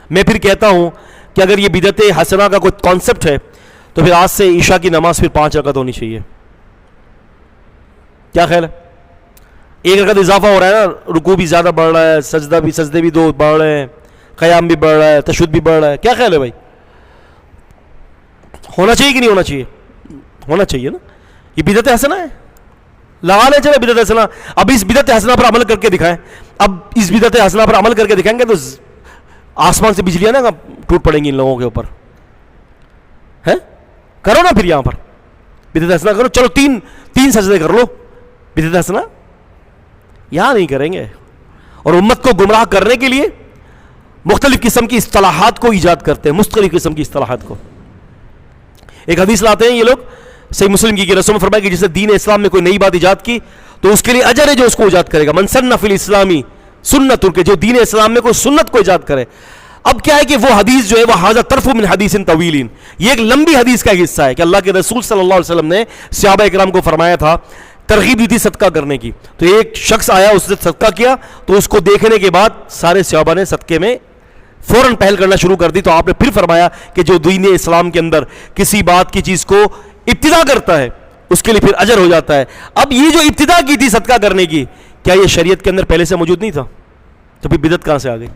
میں پھر کہتا ہوں کہ اگر یہ بدعت حسنہ کا کوئی کانسیپٹ ہے تو پھر آج سے عشاء کی نماز پھر 5 رکعت ہونی چاہیے. کیا خیال ہے؟ 1 رکعت اضافہ ہو رہا ہے نا, رکوع بھی زیادہ بڑھ رہا ہے, سجدے بھی 2 بڑھ رہے ہیں, قیام بھی بڑھ رہا ہے, تشہد بھی بڑھ رہا ہے. کیا خیال ہے بھائی؟ ہونا چاہیے کہ نہیں ہونا چاہیے؟ ہونا چاہیے نا. یہ بدعت حسنہ ہے, لگا لیں چلے بدعت حسنہ. اب اس بدعت حسنہ پر عمل کر کے دکھائیں. اب اس بدعت حسنہ پر عمل کر کے دکھائیں گے تو آسمان سے بجلیاں نا ٹوٹ پڑیں گی ان لوگوں کے اوپر. ہے کرو نا پھر یہاں پر بدعت حسنہ کرو. چلو 3 سجدے کر لو بدعت حسنہ. یہاں نہیں کریں گے. اور امت کو گمراہ کرنے کے لیے مختلف قسم کی اصطلاحات کو ایجاد کرتے ہیں, مختلف قسم کی اصطلاحات کو. ایک حدیث لاتے ہیں یہ لوگ صحیح مسلم کی کہ رسول نے فرمایا کہ جس نے دین اسلام میں کوئی نئی بات ایجاد کی تو اس کے لیے اجر ہے جو اس کو ایجاد کرے گا. من سن فی الاسلامی سنت, کے جو دین اسلام میں کوئی سنت کو ایجاد کرے. اب کیا ہے کہ وہ حدیث جو ہے وہ حاضر طرف من حدیث طویل, یہ ایک لمبی حدیث کا حصہ ہے کہ اللہ کے رسول صلی اللہ علیہ وسلم نے صحابہ اکرام کو فرمایا تھا, ترغیب دی تھی صدقہ کرنے کی. تو ایک شخص آیا, اس نے صدقہ کیا, تو اس کو دیکھنے کے بعد سارے صحابہ نے صدقے میں فوراً پہل کرنا شروع کر دی. تو آپ نے پھر فرمایا کہ جو دین اسلام کے اندر کسی بات کی چیز کو ابتدا کرتا ہے اس کے لیے پھر اجر ہو جاتا ہے. اب یہ جو ابتدا کی تھی صدقہ کرنے کی, کیا یہ شریعت کے اندر پہلے سے موجود نہیں تھا؟ تو پھر بدعت کہاں سے آ گئی؟